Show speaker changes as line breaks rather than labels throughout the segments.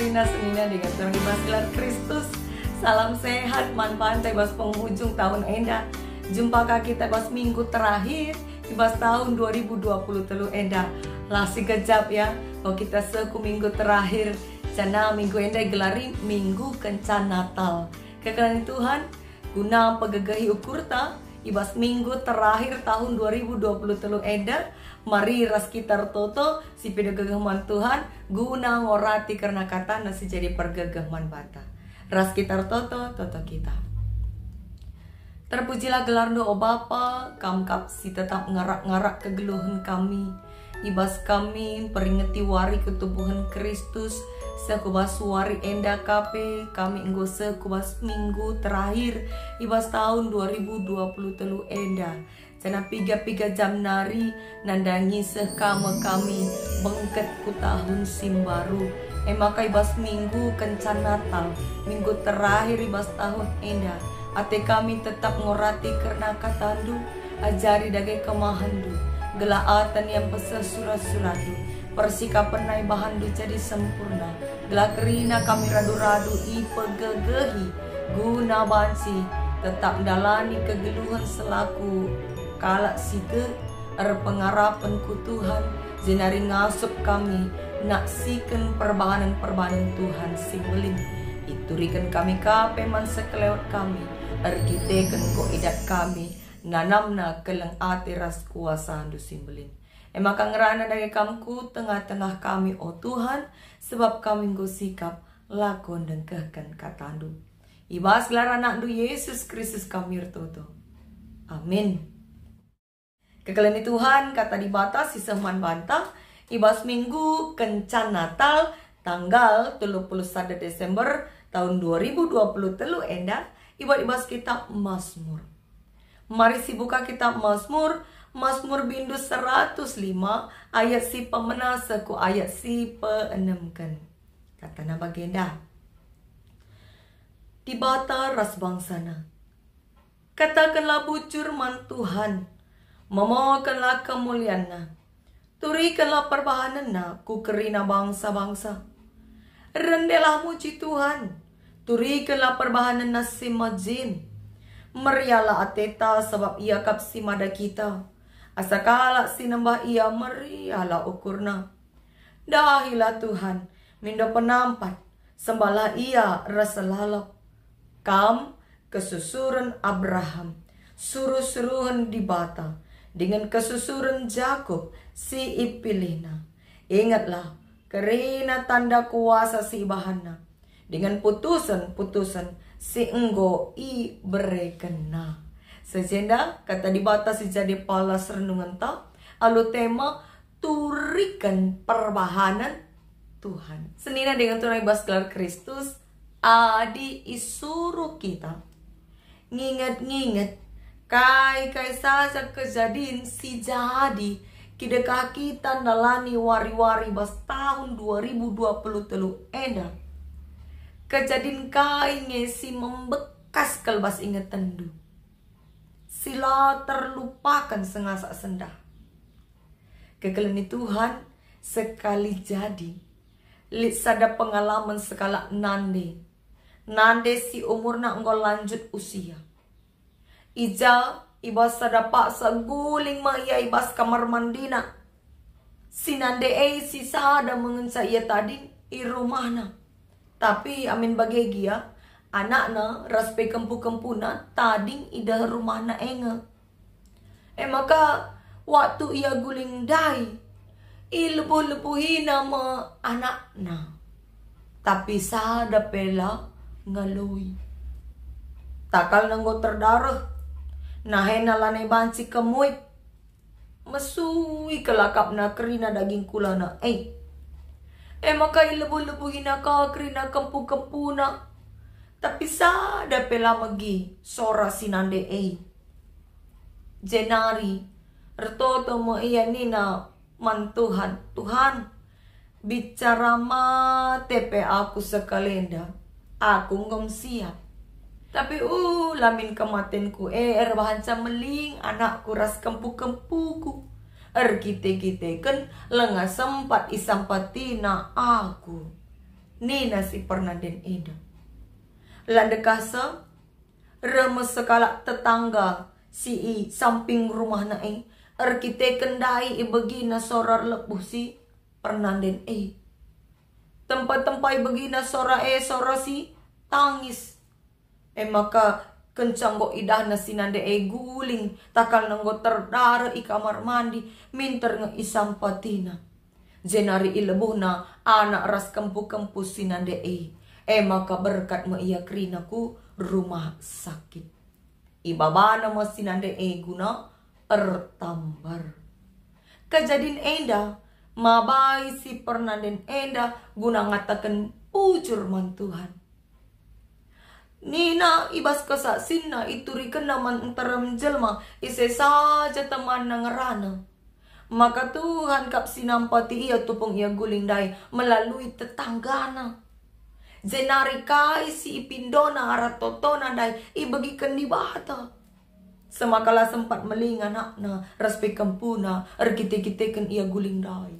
Karina Senina dengan Tuhan di Basilan Kristus. Salam sehat, manfaat bas penghujung tahun enda. Jumpakah kita bas minggu terakhir di bas tahun 2020 telu enda. Lasi kejap ya, kalau kita seku minggu terakhir. Cana minggu enda gelari minggu kencan Natal. Kekalian Tuhan, guna pegegahi ukurta ibas minggu terakhir tahun 2020 telu enda. Mari ras kita toto si pedagagaman Tuhan guna ngorati karena kata nasi jadi pergagaman bata. Ras kita toto kita. Terpujilah gelar doa Bapa, kamkap si tetap ngarak-ngarak kegeluhan kami. Ibas kami peringati wari ketubuhan Kristus. Sekubas wari enda kape kami enggo sekubas minggu terakhir ibas tahun 2020 telu enda. Cana piga-piga jam nari nandangi sekama kami bengket ku tahun simbaru. Maka ibas minggu kencan Natal, minggu terakhir ibas tahun enda. Ate kami tetap ngorati karena katandu, ajari dage kemahandu, gelaatan yang pesa surat-suratu, persikapan nai bahandu jadi sempurna. Gelakerina kami radu-radu ipegegehi, guna bansi tetap dalani kegeluhan selaku kalak situ pengarapan ku Tuhan jenari ngasup kami naksikan perbahanan Tuhan simbeling iturikan kami kapeman sekelewat kami ergiteken ko idat kami nanamna keleng ati ras kuasa andu simbeling maka ngerana dari kamku tengah-tengah kami oh Tuhan sebab kami nggo sikap lakon dan kehkan katandu ibas gelar anak du Yesus Kristus kami toto amin. Kekalian Tuhan kata dibatas si seman bantah ibas minggu kencan Natal tanggal 31 Desember tahun 2020 telu enda ibas kitab Mazmur. Mari si buka kitab Mazmur bindu 105 ayat si pemenasa ku ayat si peenemkan. Kata na bagenda. Dibata ras bangsana. Katakanlah bujur man Tuhan. Memohkanlah kemuliaannya, turikanlah perbahanannya, ku kerina bangsa-bangsa. Rendelah muji Tuhan, turikanlah perbahanannya si majin. Merialah ateta sebab ia kapsi mada kita. Asakala sinembah ia merialah ukurna. Dahilah Tuhan, mindo penampat, sembahlah ia rasa lalap. Kam kesusuran Abraham, suruh-suruhan dibata. Dengan kesusuran Jakub si ipilihna. Ingatlah kerina tanda kuasa si bahana. Dengan putusan si enggo i berekena. Sejenda kata dibatasi jadi palas renungan ta. Alu tema turikan perbahanan Tuhan. Senina dengan tunai baskelar Kristus. Adi isuruh kita. Nginget-nginget. Kai saja kejadian si jadi kidekah kita nalani wari-wari bas tahun 2020 telu eda. Kejadian kai ngesi membekas kelbas inget tendu. Sila terlupakan sengasa sendah. Kekeleni Tuhan sekali jadi. Lit sada pengalaman sekala nande. Nande si umurna enggol lanjut usia. Ija ibas sada paksa guling ma ia ibas kamar mandina. Sinande si sada mengensa ia tadi i rumahna. Tapi amin bagegia anakna raspe kempu-kempuna tading ida rumahna enge. Maka waktu ia guling dai i lebuh-lebuhi nama anakna. Tapi sada pela ngalui. Takal nanggo terdarah. Nahena lanai banci kemuit. Mesui kelakap na kerina daging kulana. Maka ilebu-lebuhin na ka kerina kempu-kempu na. Tapi sada pela magi sora sinande Jenari. Retoto mo iya nina man Tuhan. Tuhan. Bicara tepe aku sekalenda. Aku ngom siap. Tapi lamin kematenku bahan meling anakku ras kempu-kempuku. Kite-kite kan lengah sempat isampatina aku. Nina si Pernaden eda. Landa kasa remes sekala tetangga si samping rumah na arkiteken dai ibagina sorar lepuh si Pernaden tempat-tempat begina sora si tangis. Maka kencang go idahna sinande guling takal nanggo terdara i kamar mandi minter nga isampatina. Jenari ilebuhna anak ras kempu-kempu sinande maka berkat mo iya krinaku rumah sakit. Ibabana mo sinande guna ertambar. Kejadian enda mabai si Pernaden enda guna ngatakan pujur man Tuhan. Nina ibas kasasina iturikan naman antaram jelma ise saja teman nangerana. Maka Tuhan kap sinampati iya tupong iya guling dai melalui tetanggana. Zenari kai si ipindona aratotona dai ibagikan di bata. Semakala sempat melingan nakna raspe kampuna arkite-kiteken ia guling dai.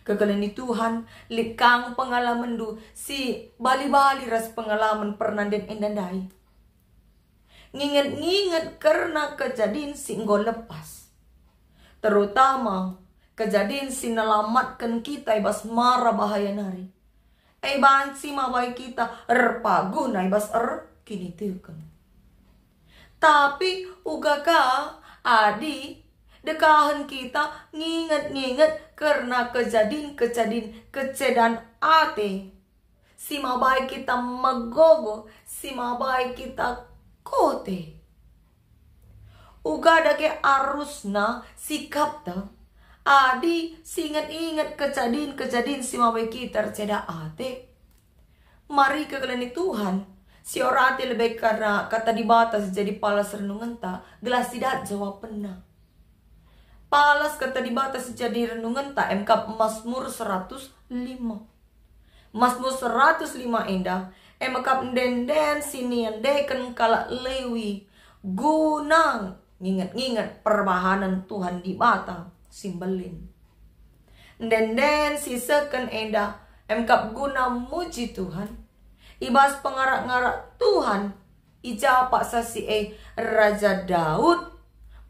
Kekalian Tuhan likang pengalaman du si bali-bali ras pengalaman Pernaden endandai. Nginget-nginget karena kejadian si enggo lepas. Terutama kejadian si nelamatkan kita ibas marah bahaya nari. Ban si mawai kita erpagu na ibas kini teuken. Tapi ugaka adi dekahan kita nginget-nginget karena kejadian kecedan ate. Si mabai kita magogo, si mabai kita kote. Uga dake arusna sikap ta. Adi singet-inget kejadian si mabai kita ceda ate. Mari ke kelani Tuhan. Si orate lebih karena kata di batas jadi palas renungan ta. Gelas tidak jawab pena. Palas kata di batas jadi renungan ta. MK Mazmur 105. Mazmur 105 indah. MK denden sini yang deken kala lewi. Gunang. Nginget-nginget perbahanan Tuhan di bata. Simbelin. Denden sisakan indah. MK guna muji Tuhan. Ibas pengarak-ngarak Tuhan. Ijapa sasi Raja Daud.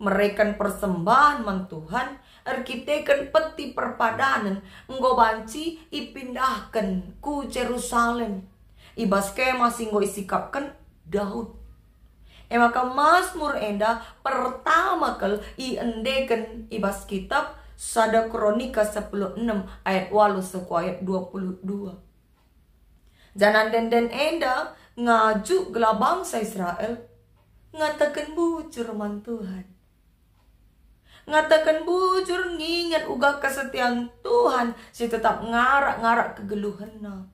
Merekan persembahan man Tuhan. Arkiteken peti perpadanan. Nggobanci ipindahkan ku Jerusalem. Ibas kema singgo isikapkan Daud. Maka Mazmur enda pertama kali iendeken ibas kitab Sada Kronika 16 ayat 8 seku ayat 22. Janan denden enda ngaju gela bangsa Israel ngatakan bujur man Tuhan. Ngatakan bujur ngingat uga kesetiaan Tuhan si tetap ngarak-ngarak kegeluhanna.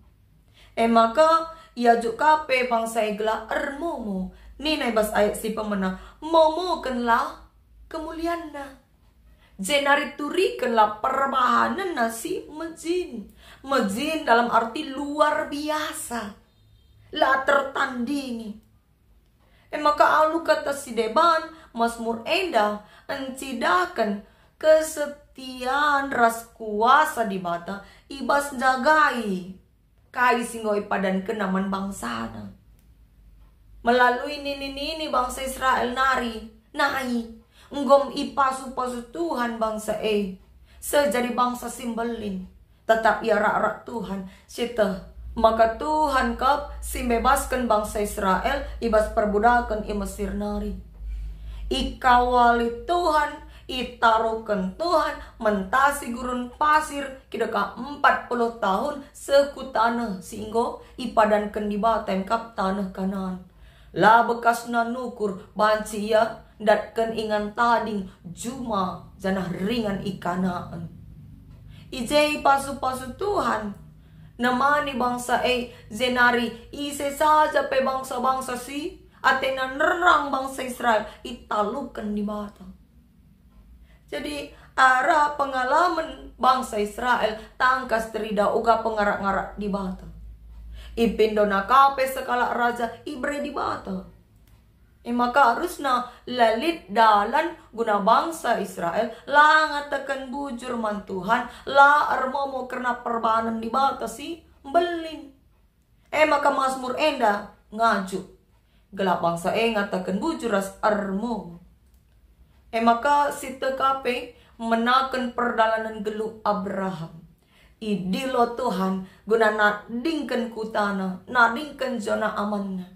Maka ia juk kape bangsa gela ermomo. Nina ibas ayat si pemena momo kenlah kemulianna. Jenari turikanlah perbahanan nasi mejin. Mejin dalam arti luar biasa. La tertandingi. Maka alu kata si deban Mazmur enda encidakan kesetiaan ras kuasa di mata ibas jagai. Kai singgoi padan kenaman bangsana. Melalui nini bangsa Israel nari. Nggom ipasu-pasu Tuhan bangsa sejadi bangsa simbelin. Tetap ia rak-rak Tuhan. Sita. Maka Tuhan kap simbebaskan bangsa Israel. Ibas perbudakan i Mesir nari. Ikawali Tuhan. Itarukan Tuhan. Mentasi gurun pasir. Kidaka 40 tahun. Seku tanah. Singgo ipadankan di batem kap tanah kanan. La bekas nanukur banci ia datkan ingan tading juma janah ringan ikanaan. Ijai pasu-pasu Tuhan namani bangsa zenari ise saja pe bangsa-bangsa si atena nerang bangsa Israel italukan di bata. Jadi arah pengalaman bangsa Israel tangkas terida uga pengarak-ngarak di bata. Ipindona kape sekala raja ibre di bata. Maka harusna lalit dalan guna bangsa Israel la ngatakan bujur man Tuhan la armomo karena perbahanan di bata si belin. Maka Mazmur enda ngaju gelap bangsa ngatakan bujuras armo. Maka sita kape menakan perdalanan gelu Abraham. Idilo Tuhan guna nadingkan kutana, nadingkan zona amanna.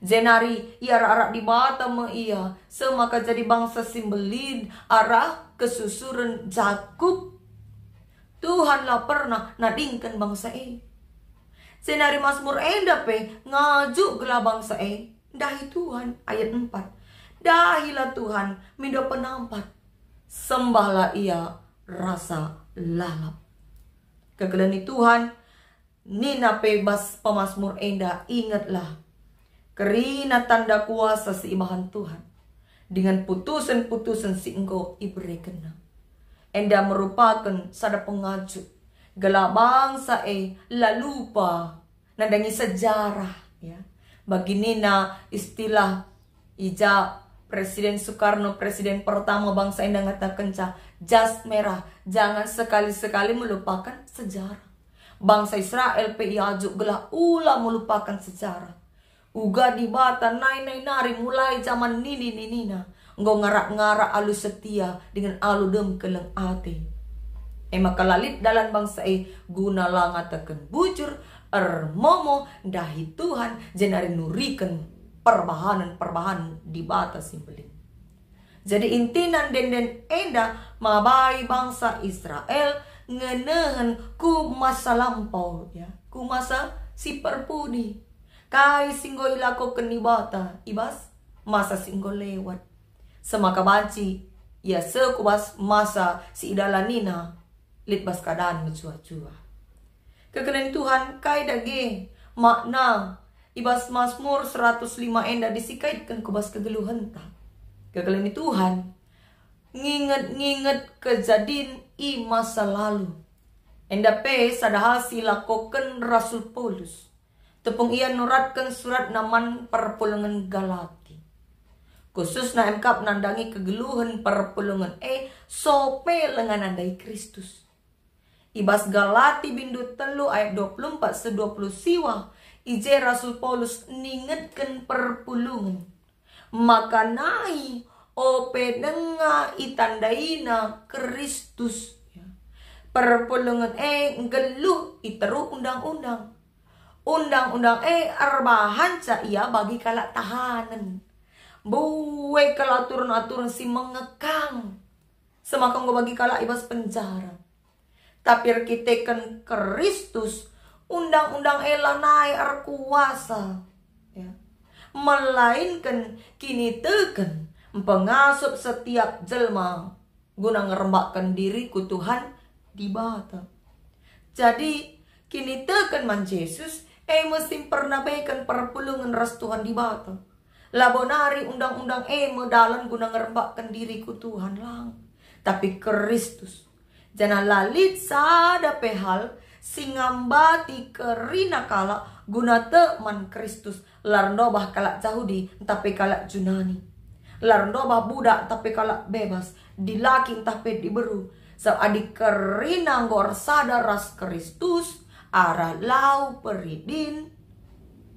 Zenari ia arak di bata me ia, semaka jadi bangsa simbelin arah kesusuran Jakub. Tuhanlah pernah nadingkan bangsa Zenari Mazmur dape ngaju gela bangsa dahi Tuhan ayat 4. Dahilah Tuhan mindo penampat, sembahlah ia rasa lalap. Kegelani Tuhan, nina bebas pemazmur enda, ingatlah kerina tanda kuasa seimahan Tuhan. Dengan putusan-putusan si engkau iberikan. Enda merupakan sada pengaju. Gela bangsa lalupa nandangi sejarah. Ya. Bagi nina istilah ija Presiden Soekarno, presiden pertama bangsa enda ngatakan jas merah, jangan sekali-sekali melupakan sejarah. Bangsa Israel PIAJU gelah ulah melupakan sejarah. Uga di bata nai-nari mulai zaman nini-nina. Nggo ngarak-ngarak alu setia dengan alu dem keleng ate. Maka lalit dalam bangsa guna lah ngatakan bujur momo dahi Tuhan jenari nurikan perbahanan di batas simpelin. Jadi intinan den enda mabai bangsa Israel ngenehen ku masa lampau ya, ku masa si perpudi. Kai singgo ilako kenibata ibas masa singgo lewat. Semaka banci ya sekubas masa si idalanina litbas keadaan mencua-cua. Kekenen Tuhan kai dage makna ibas Mazmur 105 enda disikaitkan kubas kegeluhan ta. Kegelani Tuhan nginget kejadian i masa lalu. Enda pe sadahal silakoken Rasul Paulus. Tepung ia nuratkan surat naman perpulungan Galati. Khusus na emkap nandangi kegeluhan perpulungan sope lengan andai Kristus. Ibas Galati bindu telu ayat 24 se-20 siwa. Ije Rasul Paulus ningetkan perpulungan. Maka nai ope denga itandaina Kristus. Perpulungan geluh iteru undang-undang. Undang-undang arbahan ca ia bagi kalak tahanan. Buwe kalau aturan-aturan si mengekang. Semakan gue bagi kalak ibas penjara. Tapi kita kan Kristus. Undang-undang elanai kuasa ya. Melainkan kini teken pengasup setiap jelma guna ngerembakkan diri ku Tuhan di bata. Jadi kini teken man Yesus mesti pernah baikan perpulungan ras Tuhan di bata. Labonari undang-undang medalan guna ngerembakkan diri ku Tuhan lang. Tapi Kristus jangan lalit sada pehal singambati kerina kala guna teman Kristus larndobah kalak Yahudi tapi kalak Junani, larndobah budak tapi kalak bebas, dilaki tapi diberu. So adik kerina ngor sadar ras Kristus arah lau peridin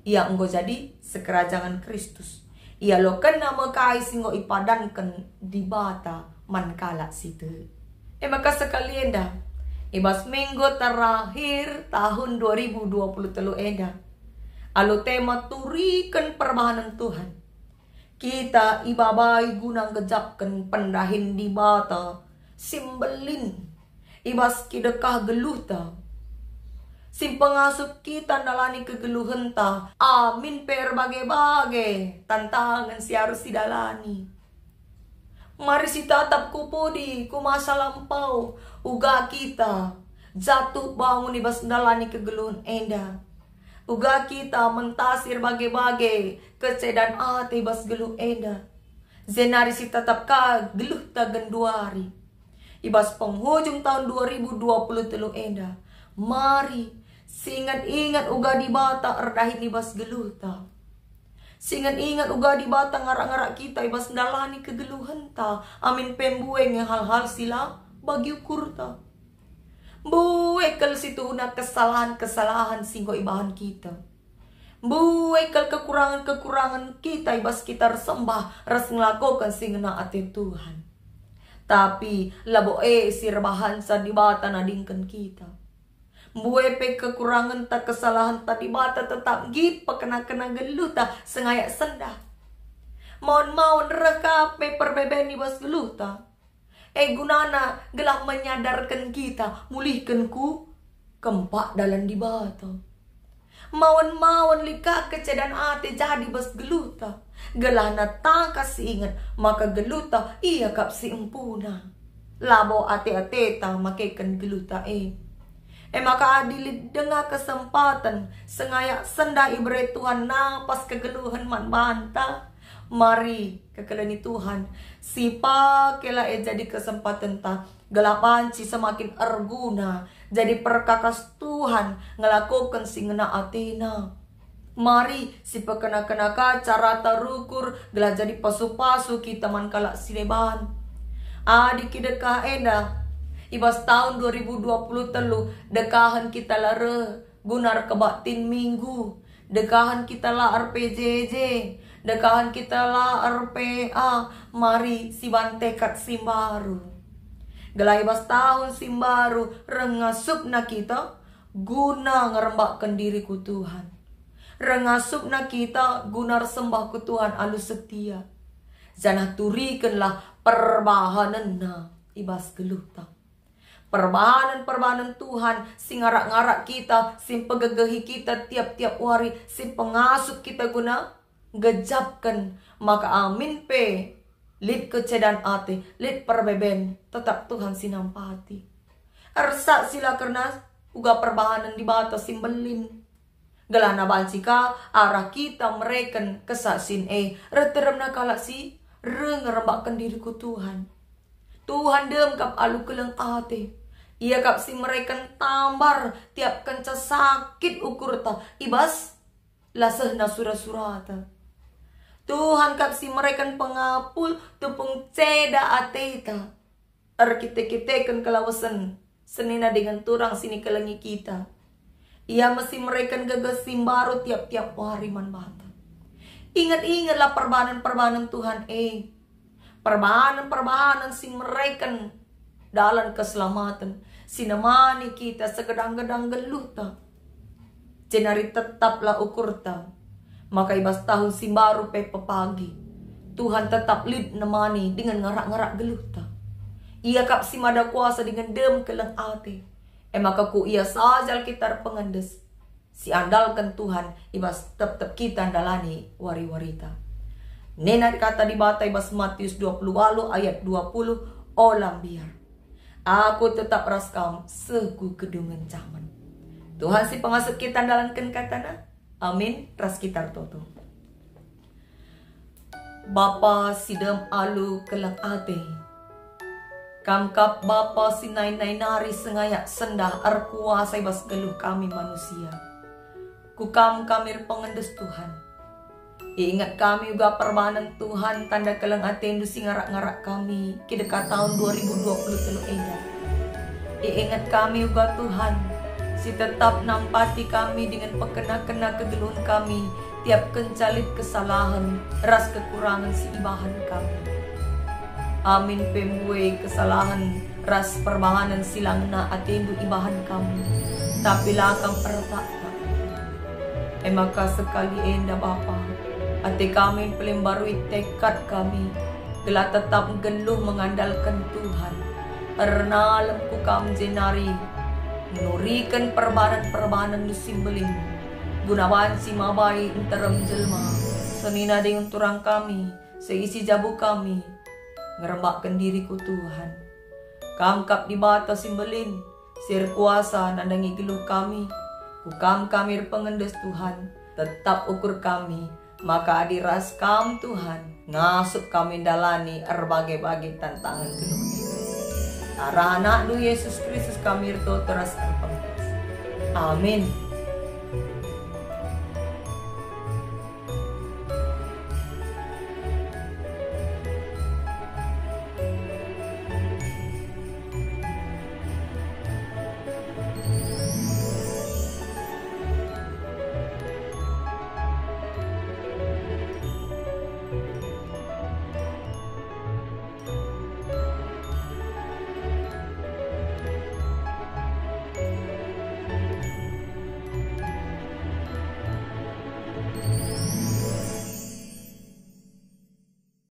ia enggo jadi sekerajangan Kristus. Ia lo kena mekai singgo ipadankan di bata man kalak situ. Maka sekalian dah ibas minggu terakhir tahun 2023 eda. Alu tema turikan perbahanan Tuhan. Kita ibabai guna ngejapkan pendahin di bata. Simbelin. Ibas kidekah geluh ta. Sim pengasup kita nalani kegeluhan ta. Amin per bage-bage. Tantangan si harus didalani. Mari si tatap kupudi ku masa lampau. Uga kita jatuh bangun ibas dalani kegeluhan enda. Uga kita mentasir bage-bage kecedan ati ibas geluh enda. Zenari si tatap ka geluh ta genduari. Ibas penghujung tahun 2023 enda. Mari singat-ingat uga di bata erdahin ibas geluh ta. Singat-ingat uga di bata ngarak-ngarak kita ibas dalani kegeluhan ta. Amin pembueng yang hal-hal sila bagi ukur ta. Buekel situna kesalahan-kesalahan singgo ibahan kita. Buekel kekurangan-kekurangan kita ibas kita sembah ras ngelakukan singena ate Tuhan. Tapi labo sirbahan sa dibata nadingkan kita. Buepe kekurangan ta kesalahan ta dibata tetap gipa kena-kena geluta sengayak sendah. Mohon rekape perbeben ibas geluta. Gunana gelah menyadarkan kita mulihkan ku kempak dalam dibata. Mawan lika kecedan ate jadi bas geluta. Gelana tangkas ingat maka geluta iya kap si empuna. Labo ate ta makekan geluta maka adilit dengar kesempatan sengayak senda ibre Tuhan napas kegeluhan man banta. Mari kekelani Tuhan sipa kela jadi kesempatan ta gelapan si semakin erguna jadi perkakas Tuhan ngelakukan singena atina. Mari si pekena-kena cara tarukur gelah jadi pasu-pasu kita man kalak sileban. Adik dekah enda ibas tahun 2020 telu dekahan kita lare gunar kebatin minggu dekahan kita la RPJJ dekahan kita la RPA. Mari si bantekat simbaru gelai bas tahun simbaru rengasup na kita guna ngerembakkan diriku Tuhan. Rengasup na kita guna sembah ku Tuhan alus setia. Janah turikanlah perbahanan na ibas geluta. Perbahanan Tuhan sing ngarak-ngarak kita, sing pegegehi kita tiap-tiap hari, sing pengasup kita guna gejapkan. Maka amin pe lid kecedan ate, lid perbeben tetap Tuhan sinampati. Ersak sila karena uga perbahanan di batas simbelin. Gelana bansika arah kita mereken kesasin reterem na kalak si ngerembakkan diriku Tuhan. Tuhan dem kap alu keleng ate. Ia kap si mereken tambar tiap kenca sakit ukur ta ibas laseh na surata. Tuhan kap si mereken pengapul tupung ceda ateta. Kita-kita kelawasan senina dengan turang sini kelengi kita. Ia mesti mereken gagas simbaru tiap-tiap hari man bata. Ingat-ingatlah perbahanan Tuhan perbahanan si mereken dalam keselamatan sinemani kita segedang-gedang geluta. Jenari tetaplah ukurta. Maka ibas tahun simbaru pe pepagi. Tuhan tetap lid nemani dengan ngarak-ngarak geluta. Ia kap si mada kuasa dengan dem keleng ate. Maka ku ia sajal kita pengendes. Si andalkan Tuhan ibas tetap kita andalani wari-warita. Nena kata di bata ibas Matius 20 ayat 20 olam biar. Aku tetap raskam segu kedungan zaman. Tuhan si pengasuh kita andalankan katana. Amin. Ras kita toto. Bapa sidem alu kelang ate. Kamkap Bapa sinay-nay nari sengayak sendah arkuasa ibas geluh kami manusia. Kukam kamir pengendes Tuhan. Ingat kami juga perbahanan Tuhan tanda kelang atendu si ngarak-ngarak kami kidekat tahun 2020 eda. Ingat kami juga Tuhan si tetap nampati kami dengan pekena-kena kegeluhan kami tiap kencalit kesalahan ras kekurangan si ibahan kami. Amin pemue kesalahan ras perbahanan silang na atendu ibahan kami. Tapi lakang pertaka. Maka sekali enda Bapa. Ate kami pelimbarui tekad kami. Gelah tetap geluh mengandalkan Tuhan. Karena lemku kami jenari. Menurikan perbahanan nu simbelin. Gunawan si mabai enterem jelma. Senina dengan turang kami. Seisi jabu kami. Ngerembakkan diriku Tuhan. Kamkap di bata simbelin. Sir kuasa nandangi geluh kami. Kukam kami pengendes Tuhan. Tetap ukur kami. Maka adiras kam Tuhan. Ngasup kami dalani berbagai-bagai tantangan geluh. Arah anak du Yesus Kristus kami terus terpengkas. Amin.